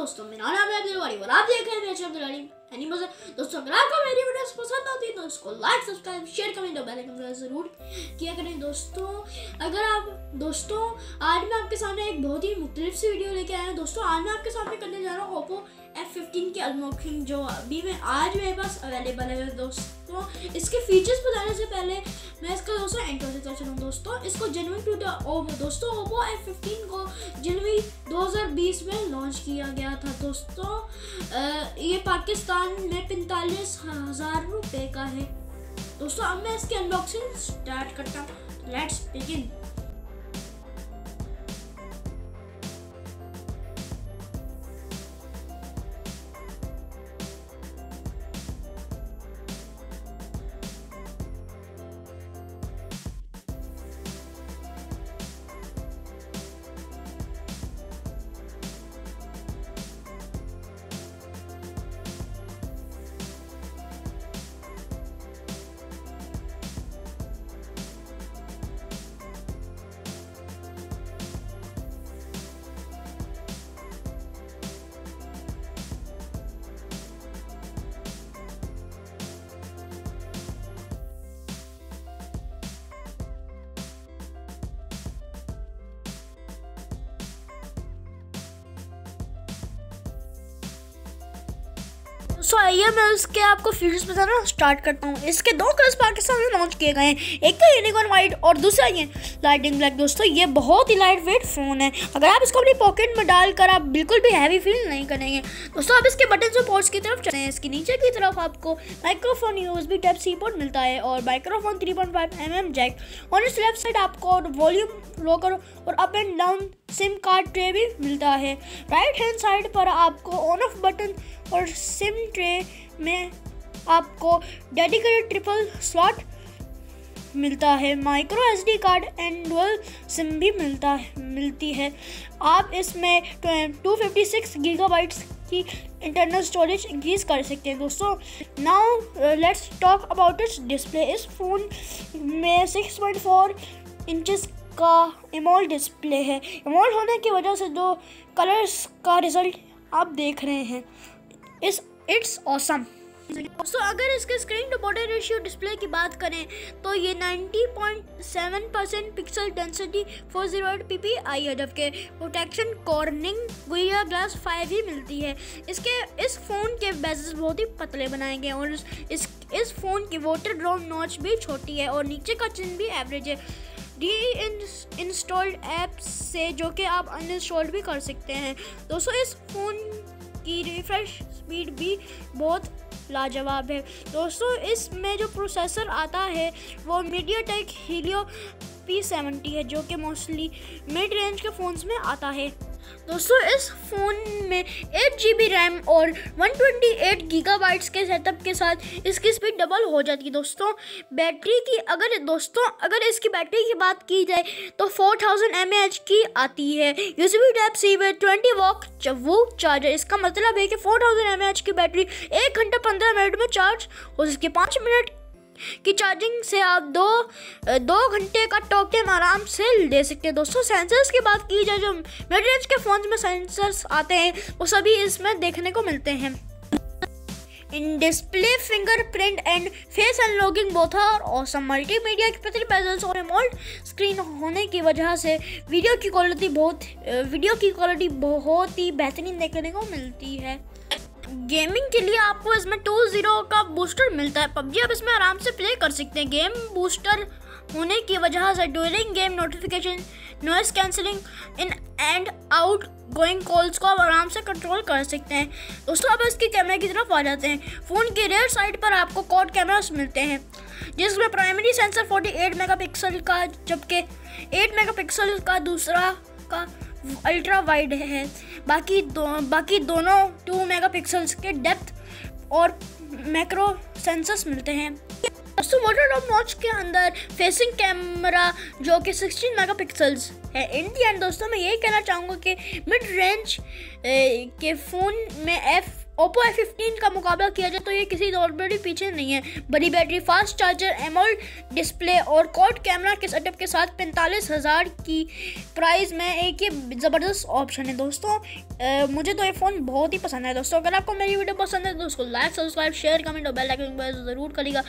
दोस्तों, मेरा नाम है अब्दुल वाली और आप देख रहे हैं मेरे अब्दुल वाली एनिमल्स। दोस्तों, अगर आपको मेरी वीडियोस पसंद आती है तो इसको लाइक, सब्सक्राइब, शेयर, कमेंट और बेल आइकन जरूर किया करें। दोस्तों आज मैं आपके सामने एक बहुत ही मुख्तलिफ सी वीडियो लेके आया हूँ। दोस्तों, आज मैं आपके सामने करने जा रहा हूँ Oppo F15 की अनबॉक्सिंग, जो अभी आज मेरे पास अवेलेबल है। दोस्तों, इसके फीचर्स बताने से पहले मैं इसका दोस्तों इंट्रो से चलूँ। दोस्तों, इसको जनवरी दोस्तों Oppo F15 को जनवरी 2020 में लॉन्च किया गया था। दोस्तों, ये पाकिस्तान में 45,000 रुपये का है। दोस्तों, अब मैं इसकी अनबॉक्सिंग स्टार्ट करता हूँ। Let's begin. सो आइए मैं उसके आपको फीचर्स बताना स्टार्ट करता हूँ। इसके दो कलर्स पाकिस्तान में लॉन्च किए गए हैं, एक तो यूनिकॉर्न वाइट और दूसरा ये लाइटिंग ब्लैक। दोस्तों, ये बहुत ही लाइट वेट फ़ोन है। अगर आप इसको अपनी पॉकेट में डालकर आप बिल्कुल भी हैवी फील नहीं करेंगे। दोस्तों, आप इसके बटन से पोर्ट्स की तरफ चलते हैं। इसके नीचे की तरफ आपको माइक्रोफोन USB Type-C पोर्ट मिलता है और माइक्रोफोन 3.5mm जैक। और इस लेफ्ट साइड आपको वॉल्यूम लॉकर और up and down sim card tray भी मिलता है। राइट हैंड साइड पर आपको ऑन ऑफ बटन और सिम ट्रे में आपको डेडिकेटेड ट्रिपल स्लॉट मिलता है। Micro SD card and dual sim भी मिलती है। आप इसमें 256 गीगाबाइट्स की इंटरनल स्टोरेज इंक्रीज कर सकते हैं। दोस्तों, now let's talk about it's display. इस फ़ोन में 6.4 इंचेस का एमोलेड डिस्प्ले है। एमोलेड होने की वजह से जो कलर्स का रिजल्ट आप देख रहे हैं इट्स ऑसम। दोस्तों, अगर इसके screen to body ratio display की बात करें तो ये 90.7% पिक्सल डेंसिटी 408 ppi, जबकि प्रोटेक्शन कॉर्निंग गुइया ग्लास 5 ही मिलती है। इस फ़ोन के बेजेस बहुत ही पतले बनाए गए और इस फ़ोन की वाटर ड्रॉप नॉच भी छोटी है और नीचे का चिन भी एवरेज है। इंस्टॉल्ड ऐप्स से जो कि आप अनइंस्टॉल भी कर सकते हैं। दोस्तों, इस फ़ोन की रिफ्रेश स्पीड भी बहुत लाजवाब है। दोस्तों, इसमें जो प्रोसेसर आता है वो MediaTek Helio P70 है, जो कि मोस्टली मिड रेंज के फ़ोन्स में आता है। दोस्तों, इस फ़ोन में 8GB रैम और 128 गीगाबाइट्स के सेटअप के साथ इसकी स्पीड डबल हो जाती है। दोस्तों, अगर इसकी बैटरी की बात की जाए तो 4000 mAh की आती है। USB Type-C में 20 वॉट चार्जर। इसका मतलब है कि 4000 mAh की बैटरी 1 घंटा 15 मिनट में चार्ज हो सकती है। 5 मिनट की चार्जिंग से आप दो घंटे का टॉक टाइम आराम से ले सकते हैं। दोस्तों, सेंसर्स की बात की जाए, जो मिड रेंज के फ़ोन में सेंसर्स आते हैं वो सभी इसमें देखने को मिलते हैं। In display fingerprint and face unlocking both are awesome. Multimedia की पतली बेजल्स और एमोलेड स्क्रीन होने की वजह से वीडियो की क्वालिटी बहुत ही बेहतरीन देखने को मिलती है। गेमिंग के लिए आपको इसमें 2.0 का बूस्टर मिलता है। PUBG आप इसमें आराम से प्ले कर सकते हैं। गेम बूस्टर होने की वजह से during game notification, noise cancelling, in and out going calls को आप आराम से कंट्रोल कर सकते हैं। दोस्तों, अब इसकी कैमरे की तरफ आ जाते हैं। फ़ोन की रेयर साइड पर आपको क्वाड कैमरास मिलते हैं, जिसमें प्राइमरी सेंसर 48 मेगापिक्सल का, जबकि 8 मेगापिक्सल का दूसरा का अल्ट्रा वाइड है। बाकी दोनों 2 मेगापिक्सल्स के डेप्थ और मैक्रो सेंसर्स मिलते हैं। दोस्तों, वाटर ड्रॉप नॉच के अंदर फेसिंग कैमरा जो कि 16 मेगापिक्सल्स है। इन दी एंड दोस्तों, मैं यही कहना चाहूँगा कि मिड रेंज के फ़ोन में ओप्पो A15 का मुकाबला किया जाए तो ये किसी दौर पर भी पीछे नहीं है। बड़ी battery, fast charger, AMOLED display और क्वाड कैमरा के सेटअप के साथ 45,000 की प्राइस में एक ये ज़बरदस्त ऑप्शन है दोस्तों। मुझे तो ये फ़ोन बहुत ही पसंद है दोस्तों। अगर आपको मेरी वीडियो पसंद है तो उसको लाइक, सब्सक्राइब, शेयर, कमेंट और बेल आइकन ज़रूर करिएगा।